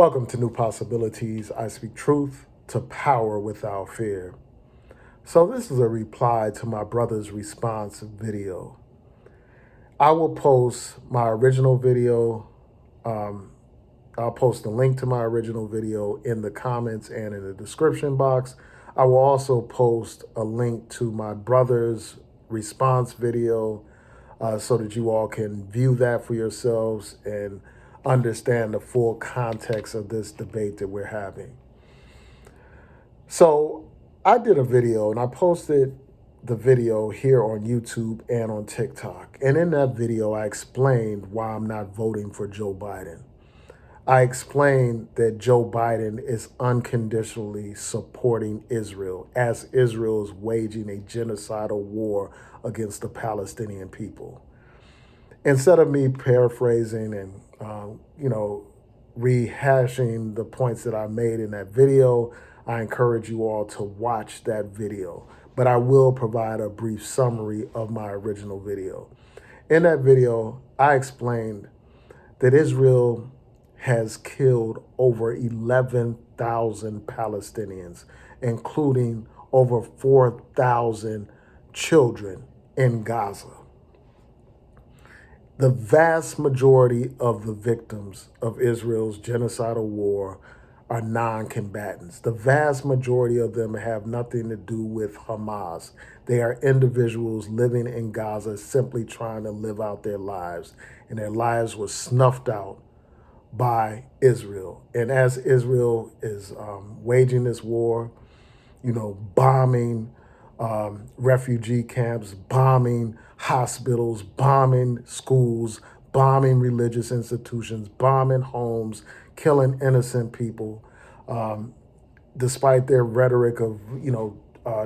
Welcome to New Possibilities. I speak truth to power without fear. So, this is a reply to my brother's response video. I will post my original video. Um, I'll post a link to my original video in the comments and in the description box. I will also post a link to my brother's response video so that you all can view that for yourselves and understand the full context of this debate that we're having. So I did a video and I posted the video here on YouTube and on TikTok. And in that video, I explained why I'm not voting for Joe Biden. I explained that Joe Biden is unconditionally supporting Israel as Israel is waging a genocidal war against the Palestinian people. Instead of me paraphrasing and, rehashing the points that I made in that video, I encourage you all to watch that video. But I will provide a brief summary of my original video. In that video, I explained that Israel has killed over 11,000 Palestinians, including over 4,000 children in Gaza. The vast majority of the victims of Israel's genocidal war are non-combatants. The vast majority of them have nothing to do with Hamas. They are individuals living in Gaza simply trying to live out their lives, and their lives were snuffed out by Israel. And as Israel is waging this war, bombing refugee camps, bombing hospitals, bombing schools, bombing religious institutions, bombing homes, killing innocent people, despite their rhetoric of,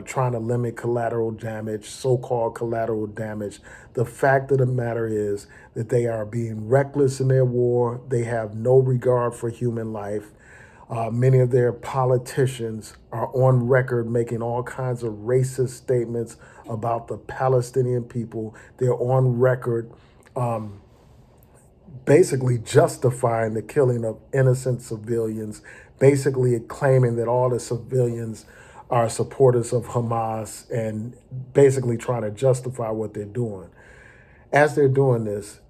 trying to limit collateral damage, so-called collateral damage. The fact of the matter is that they are being reckless in their war. They have no regard for human life. Many of their politicians are on record making all kinds of racist statements about the Palestinian people. They're on record basically justifying the killing of innocent civilians, basically claiming that all the civilians are supporters of Hamas and basically trying to justify what they're doing. As they're doing this,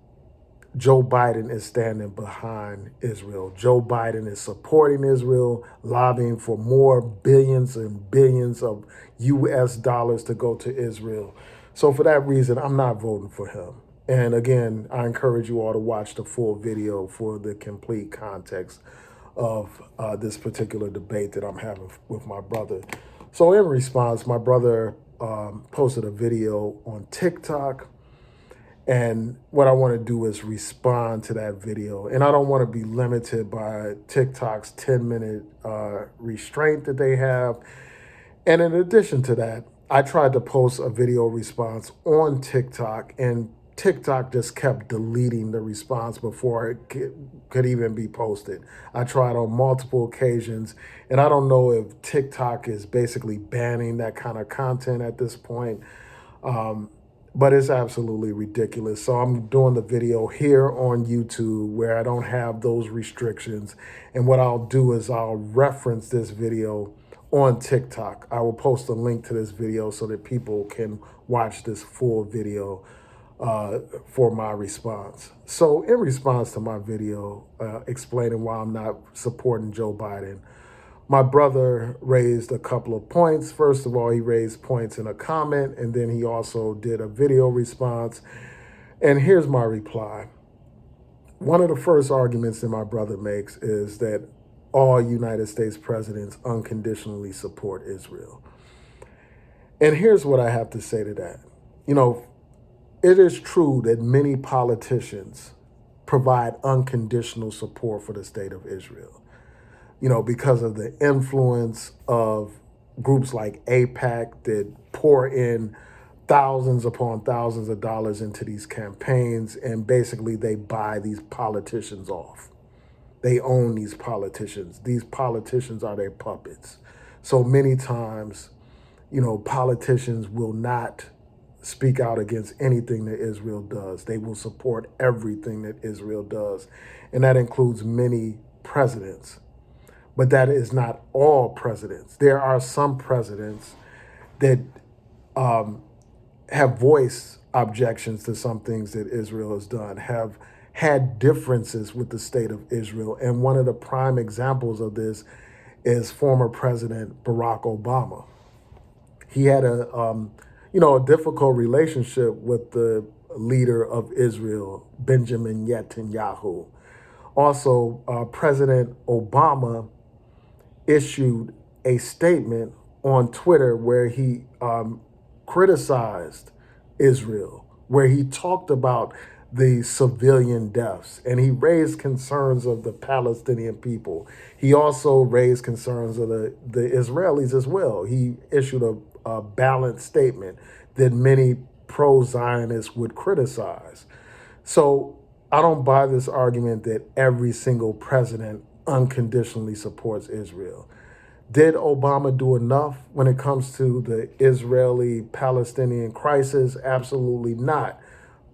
Joe Biden is standing behind Israel. Joe Biden is supporting Israel, lobbying for more billions and billions of US dollars to go to Israel. So for that reason, I'm not voting for him. And again, I encourage you all to watch the full video for the complete context of this particular debate that I'm having with my brother. So in response, my brother posted a video on TikTok. And what I want to do is respond to that video. And I don't want to be limited by TikTok's 10-minute restraint that they have. And in addition to that, I tried to post a video response on TikTok, and TikTok just kept deleting the response before it could even be posted. I tried on multiple occasions, and I don't know if TikTok is basically banning that kind of content at this point. But it's absolutely ridiculous. So I'm doing the video here on YouTube where I don't have those restrictions. And what I'll do is I'll reference this video on TikTok. I will post a link to this video so that people can watch this full video for my response. So in response to my video explaining why I'm not supporting Joe Biden, my brother raised a couple of points. First of all, he raised points in a comment, and then he also did a video response. And here's my reply. One of the first arguments that my brother makes is that all United States presidents unconditionally support Israel. And here's what I have to say to that. It is true that many politicians provide unconditional support for the state of Israel. Because of the influence of groups like AIPAC that pour in thousands upon thousands of dollars into these campaigns, and basically they buy these politicians off. They own these politicians. These politicians are their puppets. So many times, politicians will not speak out against anything that Israel does. They will support everything that Israel does. And that includes many presidents, but that is not all presidents. There are some presidents that have voiced objections to some things that Israel has done, have had differences with the state of Israel. And one of the prime examples of this is former President Barack Obama. He had a difficult relationship with the leader of Israel, Benjamin Netanyahu. Also, President Obama issued a statement on Twitter where he criticized Israel, where he talked about the civilian deaths and he raised concerns of the Palestinian people. He also raised concerns of the Israelis as well. He issued a balanced statement that many pro-Zionists would criticize. So I don't buy this argument that every single president unconditionally supports Israel. Did Obama do enough when it comes to the Israeli-Palestinian crisis? Absolutely not.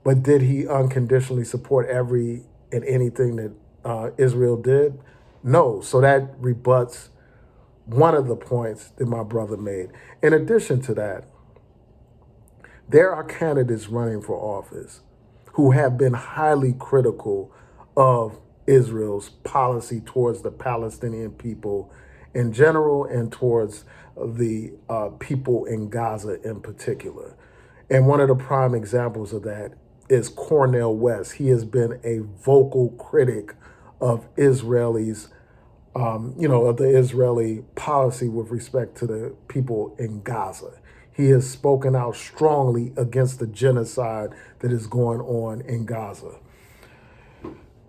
But did he unconditionally support every and anything that Israel did? No. So that rebuts one of the points that my brother made. In addition to that, there are candidates running for office who have been highly critical of Israel's policy towards the Palestinian people in general and towards the people in Gaza in particular. And one of the prime examples of that is Cornel West. He has been a vocal critic of of the Israeli policy with respect to the people in Gaza. He has spoken out strongly against the genocide that is going on in Gaza.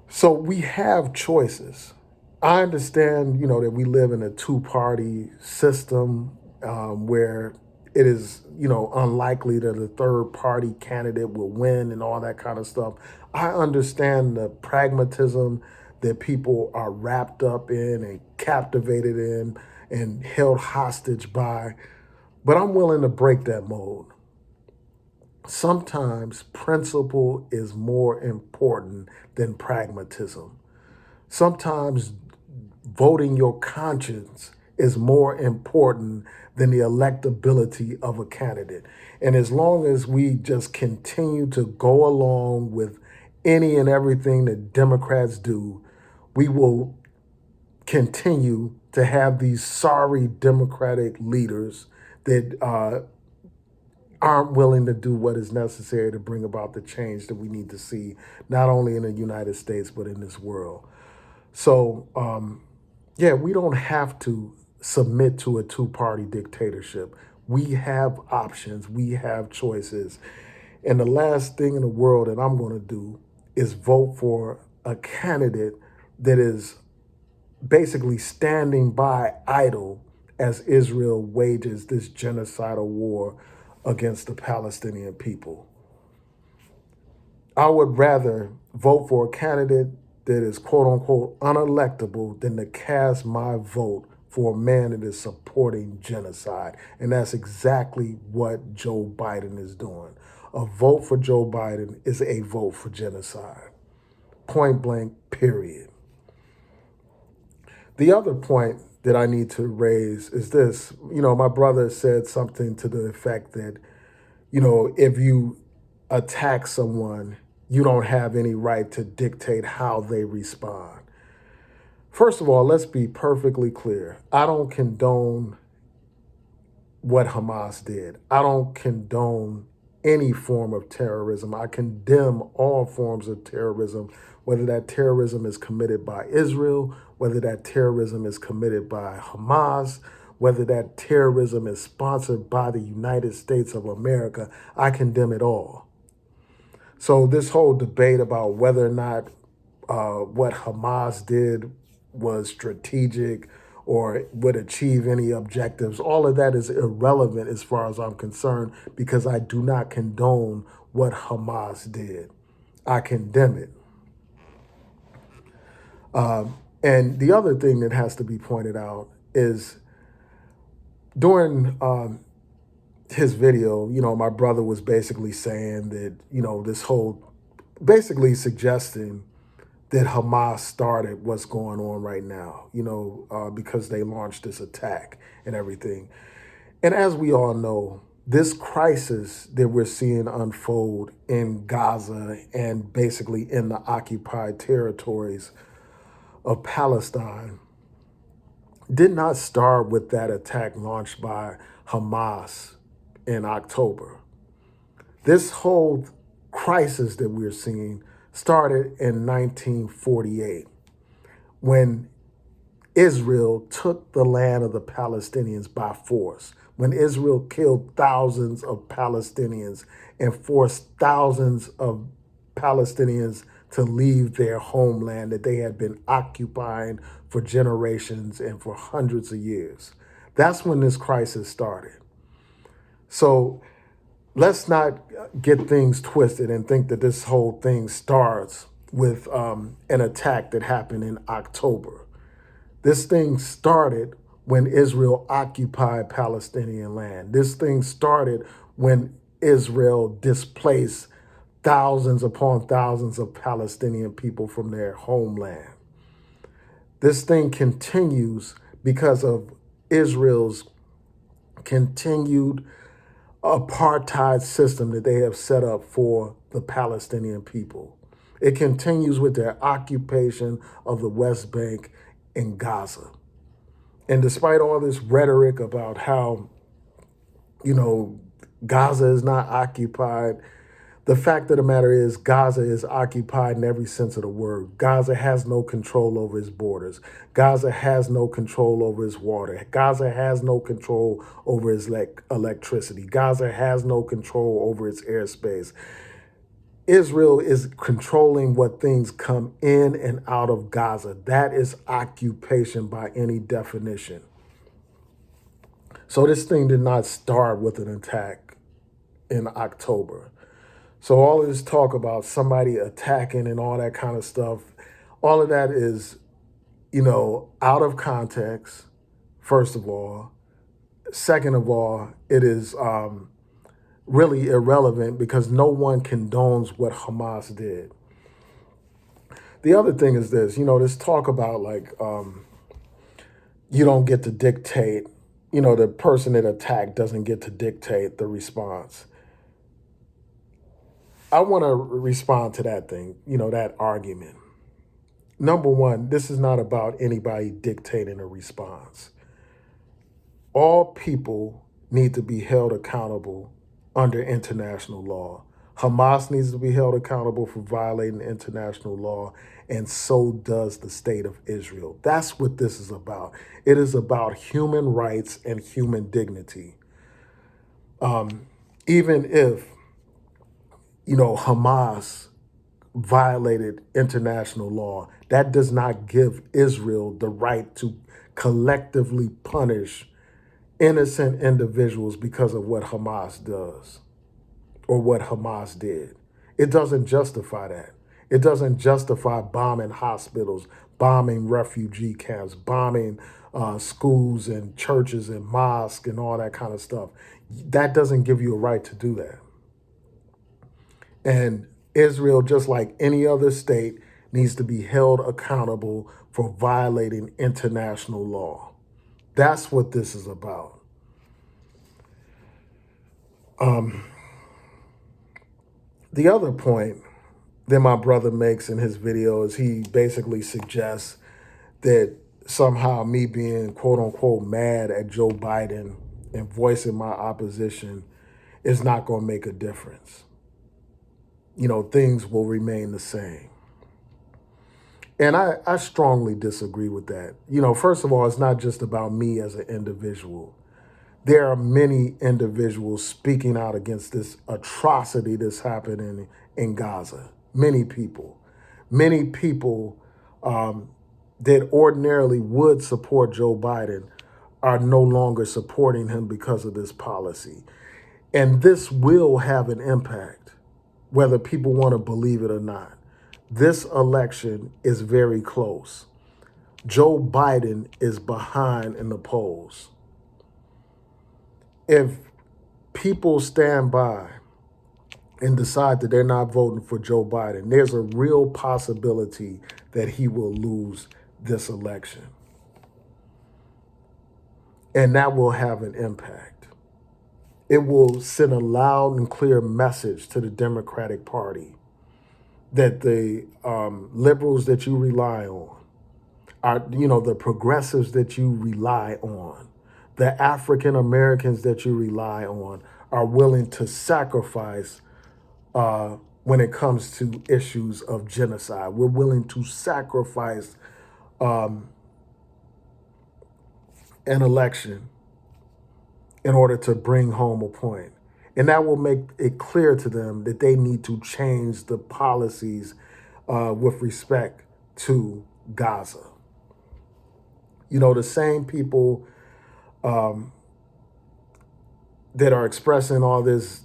So we have choices. I understand, that we live in a two-party system where it is, unlikely that a third-party candidate will win and all that kind of stuff. I understand the pragmatism that people are wrapped up in and captivated in and held hostage by, but I'm willing to break that mold. Sometimes principle is more important than pragmatism. Sometimes voting your conscience is more important than the electability of a candidate. And as long as we just continue to go along with any and everything that Democrats do, we will continue to have these sorry Democratic leaders that aren't willing to do what is necessary to bring about the change that we need to see, not only in the United States, but in this world. So, we don't have to submit to a two-party dictatorship. We have options. We have choices. And the last thing in the world that I'm going to do is vote for a candidate that is basically standing by idle as Israel wages this genocidal war against the Palestinian people. I would rather vote for a candidate that is quote unquote unelectable than to cast my vote for a man that is supporting genocide. And that's exactly what Joe Biden is doing. A vote for Joe Biden is a vote for genocide. Point blank, period. The other point that I need to raise is this. My brother said something to the effect that, if you attack someone, you don't have any right to dictate how they respond. First of all, let's be perfectly clear. I don't condone what Hamas did. I don't condone any form of terrorism. I condemn all forms of terrorism, whether that terrorism is committed by Israel, whether that terrorism is committed by Hamas, whether that terrorism is sponsored by the United States of America. I condemn it all. So this whole debate about whether or not what Hamas did was strategic or would achieve any objectives, all of that is irrelevant as far as I'm concerned, because I do not condone what Hamas did. I condemn it. And the other thing that has to be pointed out is during his video, my brother was basically saying that, this whole, basically suggesting that Hamas started what's going on right now, because they launched this attack and everything. And as we all know, this crisis that we're seeing unfold in Gaza and basically in the occupied territories of Palestine did not start with that attack launched by Hamas in October. This whole crisis that we're seeing started in 1948 when Israel took the land of the Palestinians by force, when Israel killed thousands of Palestinians and forced thousands of Palestinians to leave their homeland that they had been occupying for generations and for hundreds of years. That's when this crisis started. So let's not get things twisted and think that this whole thing starts with an attack that happened in October. This thing started when Israel occupied Palestinian land. This thing started when Israel displaced thousands upon thousands of Palestinian people from their homeland. This thing continues because of Israel's continued apartheid system that they have set up for the Palestinian people. It continues with their occupation of the West Bank and Gaza. And despite all this rhetoric about how, Gaza is not occupied, the fact of the matter is Gaza is occupied in every sense of the word. Gaza has no control over its borders. Gaza has no control over its water. Gaza has no control over its electricity. Gaza has no control over its airspace. Israel is controlling what things come in and out of Gaza. That is occupation by any definition. So this thing did not start with an attack in October. So all of this talk about somebody attacking and all that kind of stuff, all of that is, out of context, first of all. Second of all, it is really irrelevant because no one condones what Hamas did. The other thing is this, this talk about you don't get to dictate, the person that attacked doesn't get to dictate the response. I want to respond to that thing, that argument. Number one, this is not about anybody dictating a response. All people need to be held accountable under international law. Hamas needs to be held accountable for violating international law, and so does the state of Israel. That's what this is about. It is about human rights and human dignity. Even if, Hamas violated international law, that does not give Israel the right to collectively punish innocent individuals because of what Hamas does or what Hamas did. It doesn't justify that. It doesn't justify bombing hospitals, bombing refugee camps, bombing schools and churches and mosques and all that kind of stuff. That doesn't give you a right to do that. And Israel, just like any other state, needs to be held accountable for violating international law. That's what this is about. The other point that my brother makes in his video is he basically suggests that somehow me being quote unquote mad at Joe Biden and voicing my opposition is not going to make a difference. Things will remain the same. And I strongly disagree with that. First of all, it's not just about me as an individual. There are many individuals speaking out against this atrocity that's happening in Gaza. Many people that ordinarily would support Joe Biden are no longer supporting him because of this policy. And this will have an impact, whether people want to believe it or not. This election is very close. Joe Biden is behind in the polls. If people stand by and decide that they're not voting for Joe Biden, there's a real possibility that he will lose this election. And that will have an impact. It will send a loud and clear message to the Democratic Party that the liberals that you rely on are, the progressives that you rely on, the African Americans that you rely on are willing to sacrifice when it comes to issues of genocide. We're willing to sacrifice an election in order to bring home a point. And that will make it clear to them that they need to change the policies with respect to Gaza. The same people that are expressing all this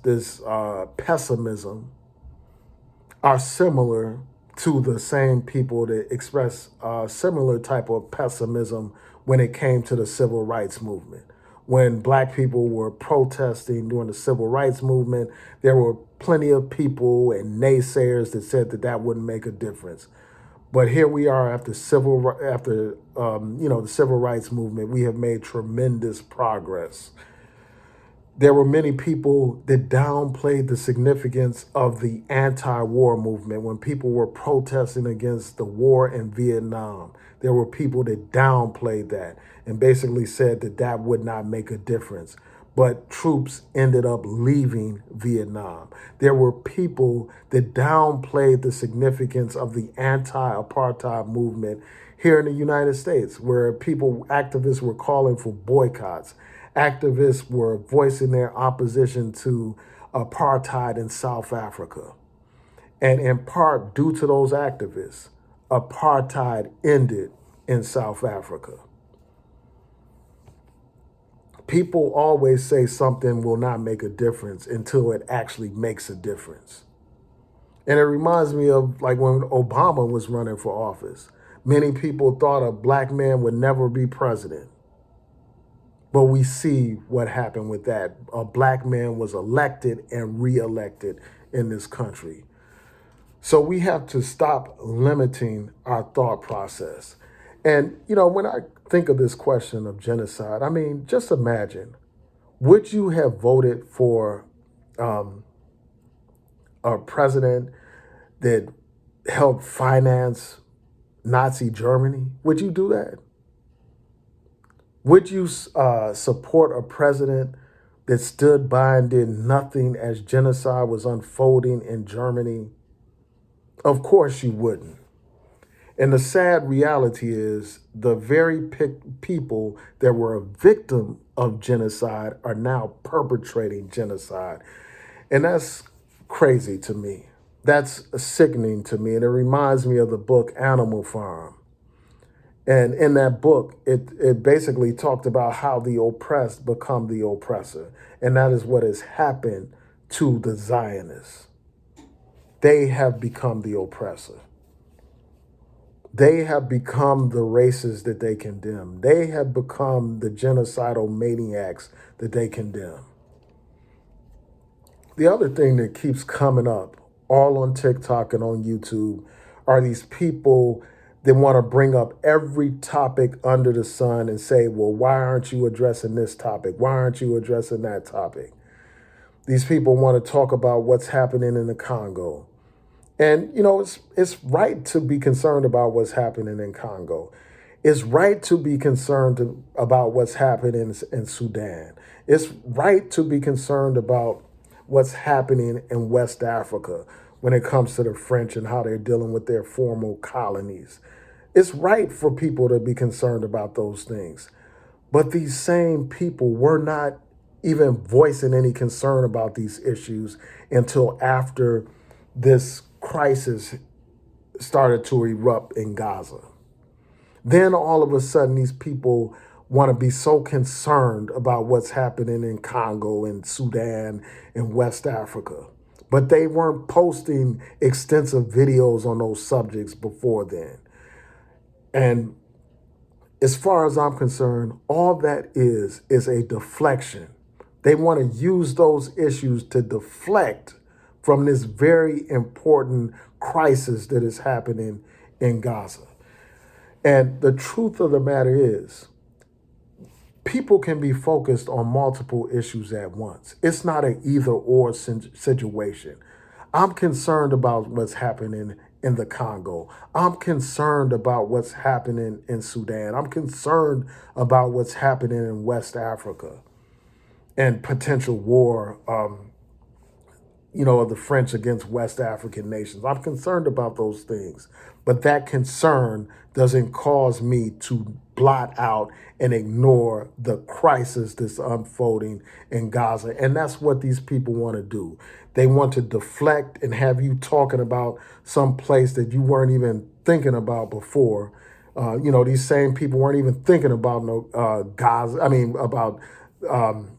pessimism are similar to the same people that express similar type of pessimism when it came to the civil rights movement. When Black people were protesting during the civil rights movement, there were plenty of people and naysayers that said that that wouldn't make a difference. But here we are after the civil rights movement. We have made tremendous progress. There were many people that downplayed the significance of the anti-war movement when people were protesting against the war in Vietnam. There were people that downplayed that and basically said that that would not make a difference. But troops ended up leaving Vietnam. There were people that downplayed the significance of the anti-apartheid movement here in the United States, where activists were calling for boycotts. Activists were voicing their opposition to apartheid in South Africa. And in part, due to those activists, apartheid ended in South Africa. People always say something will not make a difference until it actually makes a difference. And it reminds me of like when Obama was running for office. Many people thought a Black man would never be president. But we see what happened with that. A Black man was elected and reelected in this country. So we have to stop limiting our thought process. And, when I think of this question of genocide, I mean, just imagine, would you have voted for a president that helped finance Nazi Germany? Would you do that? Would you support a president that stood by and did nothing as genocide was unfolding in Germany? Of course you wouldn't. And the sad reality is the very people that were a victim of genocide are now perpetrating genocide. And that's crazy to me. That's sickening to me. And it reminds me of the book Animal Farm. And in that book, it basically talked about how the oppressed become the oppressor. And that is what has happened to the Zionists. They have become the oppressor. They have become the racists that they condemn. They have become the genocidal maniacs that they condemn. The other thing that keeps coming up all on TikTok and on YouTube are these people that want to bring up every topic under the sun and say, well, why aren't you addressing this topic? Why aren't you addressing that topic? These people want to talk about what's happening in the Congo. And, it's right to be concerned about what's happening in Congo. It's right to be concerned about what's happening in Sudan. It's right to be concerned about what's happening in West Africa when it comes to the French and how they're dealing with their former colonies. It's right for people to be concerned about those things. But these same people were not even voicing any concern about these issues until after this crisis started to erupt in Gaza. Then all of a sudden, these people want to be so concerned about what's happening in Congo and Sudan and West Africa. But they weren't posting extensive videos on those subjects before then. And as far as I'm concerned, all that is a deflection. They want to use those issues to deflect from this very important crisis that is happening in Gaza. And the truth of the matter is, people can be focused on multiple issues at once. It's not an either or situation. I'm concerned about what's happening in the Congo. I'm concerned about what's happening in Sudan. I'm concerned about what's happening in West Africa and potential war, of the French against West African nations. I'm concerned about those things. But that concern doesn't cause me to blot out and ignore the crisis that's unfolding in Gaza. And that's what these people want to do. They want to deflect and have you talking about some place that you weren't even thinking about before. These same people weren't even thinking about Gaza. About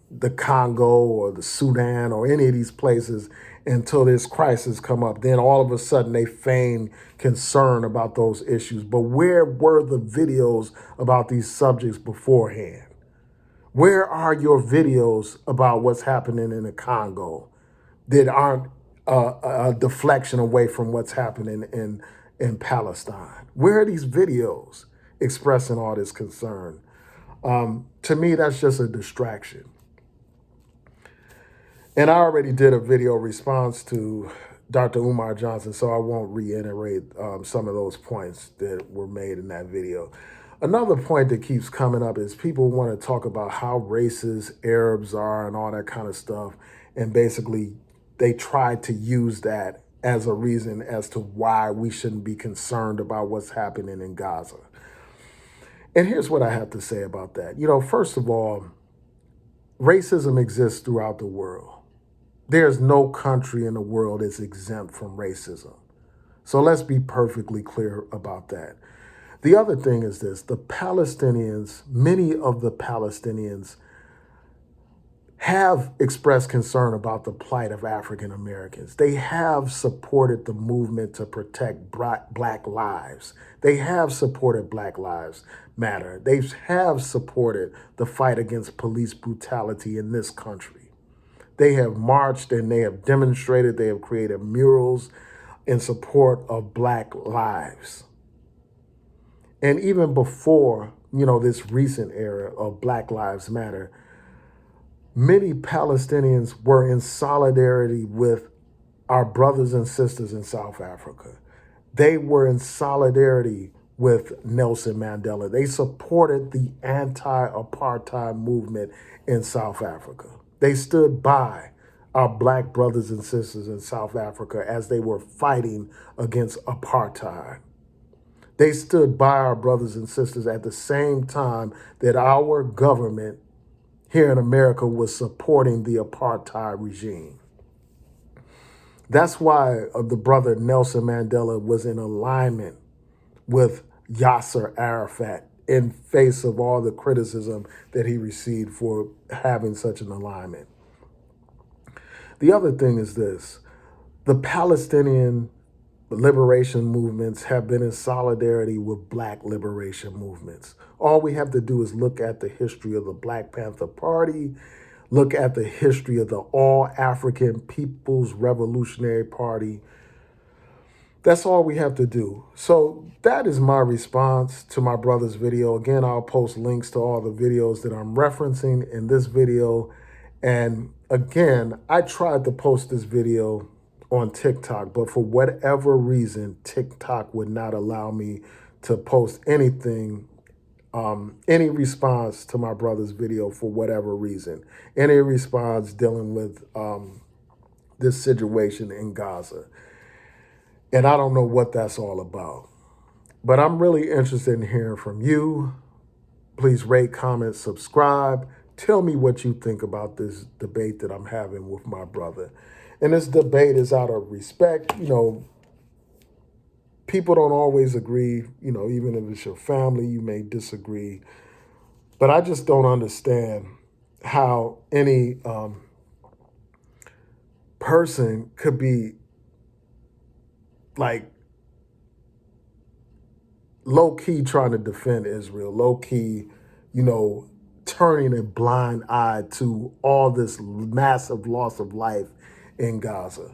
the Congo or the Sudan or any of these places until this crisis come up. Then all of a sudden they feign concern about those issues. But where were the videos about these subjects beforehand? Where are your videos about what's happening in the Congo that aren't a deflection away from what's happening in Palestine? Where are these videos expressing all this concern? To me, that's just a distraction. And I already did a video response to Dr. Umar Johnson, so I won't reiterate some of those points that were made in that video. Another point that keeps coming up is people want to talk about how racist Arabs are and all that kind of stuff. And basically, they try to use that as a reason as to why we shouldn't be concerned about what's happening in Gaza. And here's what I have to say about that. First of all, racism exists throughout the world. There's no country in the world that's exempt from racism. So let's be perfectly clear about that. The other thing is this: the Palestinians, many of the Palestinians have expressed concern about the plight of African Americans. They have supported the movement to protect Black lives. They have supported Black Lives Matter. They have supported the fight against police brutality in this country. They have marched and they have demonstrated, they have created murals in support of Black lives. And even before, this recent era of Black Lives Matter, many Palestinians were in solidarity with our brothers and sisters in South Africa. They were in solidarity with Nelson Mandela. They supported the anti-apartheid movement in South Africa. They stood by our Black brothers and sisters in South Africa as they were fighting against apartheid. They stood by our brothers and sisters at the same time that our government here in America was supporting the apartheid regime. That's why the brother Nelson Mandela was in alignment with Yasser Arafat in face of all the criticism that he received for having such an alignment. The other thing is this: the Palestinian liberation movements have been in solidarity with Black liberation movements. All we have to do is look at the history of the Black Panther Party, look at the history of the All African People's Revolutionary Party. That's all we have to do. So that is my response to my brother's video. Again, I'll post links to all the videos that I'm referencing in this video. And again, I tried to post this video on TikTok, but for whatever reason, TikTok would not allow me to post anything, any response to my brother's video for whatever reason. Any response dealing with this situation in Gaza. And I don't know what that's all about. But I'm really interested in hearing from you. Please rate, comment, subscribe. Tell me what you think about this debate that I'm having with my brother. And this debate is out of respect. People don't always agree. Even if it's your family, you may disagree. But I just don't understand how any person could be like low-key trying to defend Israel, low-key, turning a blind eye to all this massive loss of life in Gaza.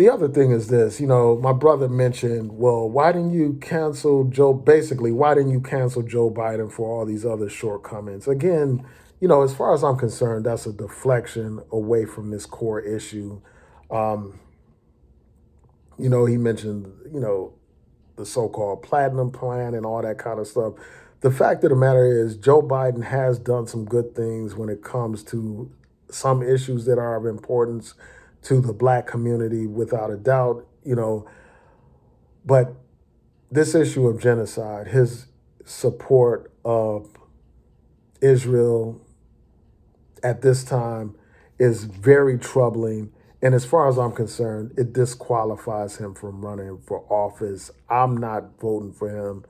The other thing is this, my brother mentioned, well, why didn't you cancel Joe? Basically, why didn't you cancel Joe Biden for all these other shortcomings? Again, as far as I'm concerned, that's a deflection away from this core issue. Um, he mentioned, the so-called platinum plan and all that kind of stuff. The fact of the matter is Joe Biden has done some good things when it comes to some issues that are of importance to the black community, without a doubt, but this issue of genocide, his support of Israel at this time is very troubling. And as far as I'm concerned, it disqualifies him from running for office. I'm not voting for him.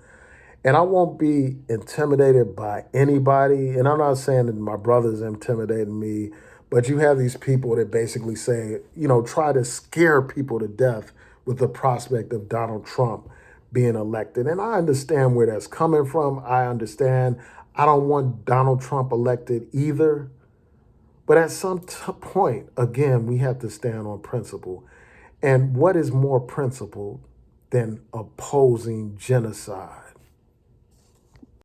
And I won't be intimidated by anybody. And I'm not saying that my brother's intimidating me, but you have these people that basically say, try to scare people to death with the prospect of Donald Trump being elected. And I understand where that's coming from. I understand. I don't want Donald Trump elected either. But at some point, again, we have to stand on principle. And what is more principled than opposing genocide?